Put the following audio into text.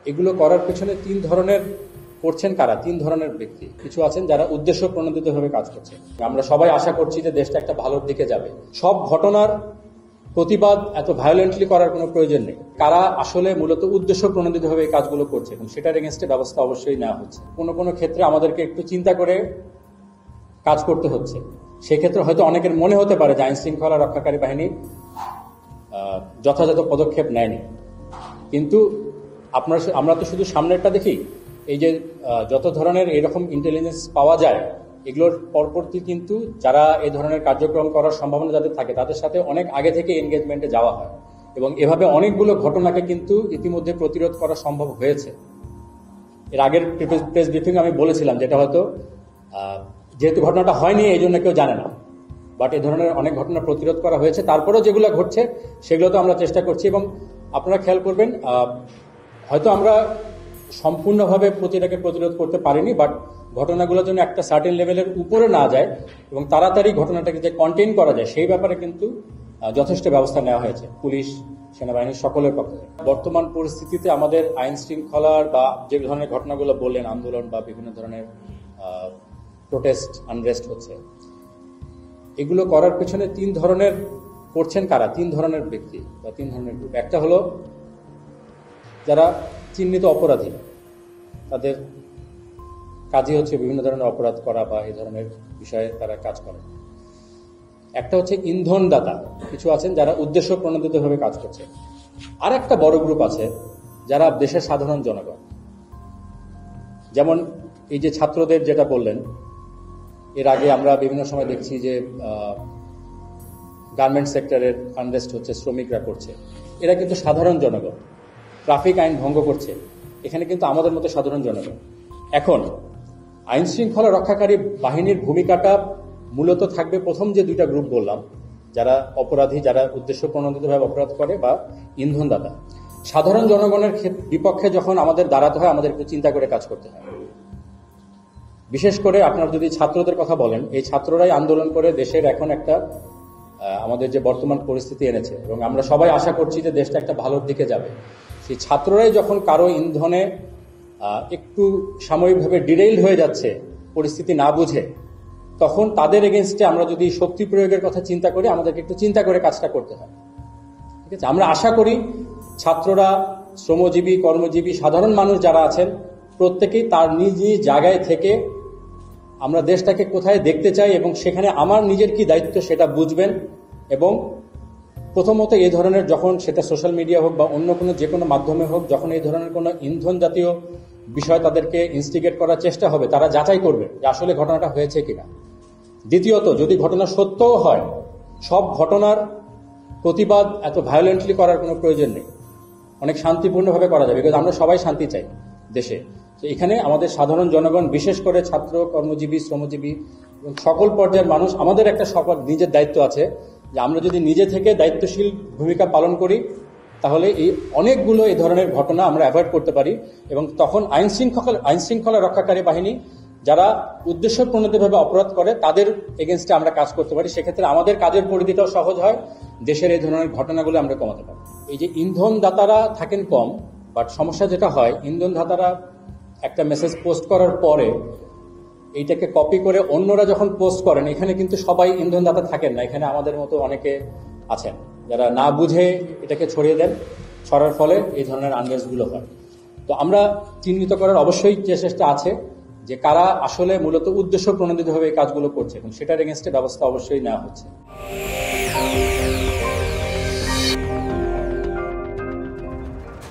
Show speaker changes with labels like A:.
A: এগুলো করার পেছনে তিন ধরনের করছেন কারা, তিন ধরনের ব্যক্তি। কিছু আছেন যারা উদ্দেশ্য প্রণোদিতভাবে কাজ করছে। আমরা সবাই আশা করছি যে দেশটা একটা ভালোর দিকে যাবে। সব ঘটনার প্রতিবাদ এত ভায়োলেন্টলি করার কোনো প্রয়োজন নেই। কারা আসলে মূলত উদ্দেশ্য প্রণোদিতভাবে এই কাজগুলো করছে এবং সেটার এগেনস্টে ব্যবস্থা অবশ্যই নেওয়া হচ্ছে। কোনো কোনো ক্ষেত্রে আমাদেরকে একটু চিন্তা করে কাজ করতে হচ্ছে। সেক্ষেত্রে হয়তো অনেকের মনে হতে পারে যে আইন শৃঙ্খলা রক্ষাকারী বাহিনী যথাযথ পদক্ষেপ নেয়নি, কিন্তু আমরা তো শুধু সামনেরটা দেখি। এই যে যত ধরনের এরকম ইন্টেলিজেন্স পাওয়া যায়, এগুলোর পরবর্তী কিন্তু যারা এই ধরনের কার্যক্রম করার সম্ভাবনা যাদের থাকে তাদের সাথে অনেক আগে থেকে এনগেজমেন্টে যাওয়া হয় এবং এভাবে অনেকগুলো ঘটনাকে কিন্তু ইতিমধ্যে প্রতিরোধ করা সম্ভব হয়েছে। এর আগের প্রেস ব্রিফিং আমি বলেছিলাম, যেটা হয়তো যেহেতু ঘটনাটা হয়নি এই জন্য কেউ জানে না, বাট এই ধরনের অনেক ঘটনা প্রতিরোধ করা হয়েছে। তারপরেও যেগুলো ঘটছে সেগুলো তো আমরা চেষ্টা করছি এবং আপনারা খেয়াল করবেন, হয়তো আমরা সম্পূর্ণভাবে প্রতিটাকে প্রতিরোধ করতে পারিনি, বাট ঘটনাগুলোর জন্য একটা সার্টেন লেভেলের উপরে না যায় এবং তাড়াতাড়ি ঘটনাটাকে যে কন্টেইন করা যায় সেই ব্যাপারে কিন্তু যথেষ্ট ব্যবস্থা নেওয়া হয়েছে পুলিশ, সেনাবাহিনীর সকলের পক্ষে। বর্তমান পরিস্থিতিতে আমাদের আইন শৃঙ্খলার বা যে ধরনের ঘটনাগুলো বললেন, আন্দোলন বা বিভিন্ন ধরনের প্রোটেস্ট, আনরেস্ট হচ্ছে, এগুলো করার পেছনে তিন ধরনের করছেন কারা, তিন ধরনের ব্যক্তি বা তিন ধরনের গ্রুপ। একটা হলো যারা চিহ্নিত অপরাধী, তাদের কাজই হচ্ছে বিভিন্ন ধরনের অপরাধ করা বা এই ধরনের বিষয়ে তারা কাজ করে। একটা হচ্ছে ইন্ধনদাতা, কিছু আছেন যারা উদ্দেশ্য প্রণোদিতভাবে কাজ করছে। আর একটা বড় গ্রুপ আছে যারা দেশের সাধারণ জনগণ। যেমন এই যে ছাত্রদের যেটা বললেন, এর আগে আমরা বিভিন্ন সময় দেখছি যে গার্মেন্ট সেক্টরের আনরেস্ট হচ্ছে, শ্রমিকরা করছে, এরা কিন্তু সাধারণ জনগণ। ট্রাফিক আইন ভঙ্গ করছে, এখানে কিন্তু আমাদের মতো সাধারণ জনগণ। এখন আইন শৃঙ্খলা রক্ষাকারী বাহিনীর ভূমিকাটা মূলত থাকবে প্রথম যে দুইটা গ্রুপ বললাম, যারা অপরাধী, যারা উদ্দেশ্য প্রণোদিতভাবে অপরাধ করে, বা ইন্ধনদাতা। সাধারণ জনগণের বিপক্ষে যখন আমাদের দাঁড়াতে হয়, আমাদের একটু চিন্তা করে কাজ করতে হয়। বিশেষ করে আপনার যদি ছাত্রদের কথা বলেন, এই ছাত্ররাই আন্দোলন করে দেশের এখন একটা আমাদের যে বর্তমান পরিস্থিতি এনেছে এবং আমরা সবাই আশা করছি যে দেশটা একটা ভালোর দিকে যাবে। সেই ছাত্ররাই যখন কারো ইন্ধনে একটু সাময়িকভাবে ডিরেইল হয়ে যাচ্ছে, পরিস্থিতি না বুঝে, তখন তাদের এগেনস্টে আমরা যদি শক্তি প্রয়োগের কথা চিন্তা করি, আমাদেরকে একটু চিন্তা করে কাজটা করতে হয়। ঠিক আছে, আমরা আশা করি ছাত্ররা, শ্রমজীবী, কর্মজীবী, সাধারণ মানুষ যারা আছেন, প্রত্যেকেই তার নিজ নিজ জায়গায় থেকে আমরা দেশটাকে কোথায় দেখতে চাই এবং সেখানে আমার নিজের কি দায়িত্ব সেটা বুঝবেন। এবং প্রথমত এই ধরনের যখন সেটা সোশ্যাল মিডিয়া হোক বা অন্য কোনো যে কোনো মাধ্যমে হোক, যখন এই ধরনের কোনো ইন্ধন জাতীয় বিষয় তাদেরকে ইনস্টিগেট করার চেষ্টা হবে, তারা যাচাই করবে যে আসলে ঘটনাটা হয়েছে কিনা। দ্বিতীয়ত, যদি ঘটনা সত্যও হয়, সব ঘটনার প্রতিবাদ এত ভায়োলেন্টলি করার কোনো প্রয়োজন নেই। অনেক শান্তিপূর্ণভাবে করা যাবে, বিকজ আমরা সবাই শান্তি চাই দেশে। তো এখানে আমাদের সাধারণ জনগণ, বিশেষ করে ছাত্র, কর্মজীবী, শ্রমজীবী এবং সকল পর্যায়ের মানুষ, আমাদের একটা সকল নিজের দায়িত্ব আছে যে আমরা যদি নিজে থেকে দায়িত্বশীল ভূমিকা পালন করি, তাহলে এই অনেকগুলো এই ধরনের ঘটনা আমরা অ্যাভয়েড করতে পারি এবং তখন আইন শৃঙ্খলা রক্ষাকারী বাহিনী যারা উদ্দেশ্য প্রণোদিতভাবে অপরাধ করে তাদের এগেনস্টে আমরা কাজ করতে পারি। সেক্ষেত্রে আমাদের কাজের পরিধিটাও সহজ হয়, দেশের এই ধরনের ঘটনাগুলো আমরা কমাতে পারি। এই যে ইন্ধনদাতারা থাকেন কম, বাট সমস্যা যেটা হয়, ইন্ধনদাতারা একটা মেসেজ পোস্ট করার পরে এইটাকে কপি করে অন্যরা যখন পোস্ট করেন, এখানে কিন্তু সবাই ইন্ধনদাতা থাকেন না। এখানে আমাদের মতো অনেকে আছেন যারা না বুঝে এটাকে ছড়িয়ে দেন, ছড়ার ফলে এই ধরনের আনরেস্টগুলো হয়। তো আমরা চিহ্নিত করার অবশ্যই চেষ্টা আছে যে কারা আসলে মূলত উদ্দেশ্য প্রণোদিতভাবে এই কাজগুলো করছে এবং সেটার এগেনস্টে ব্যবস্থা অবশ্যই নেওয়া হচ্ছে।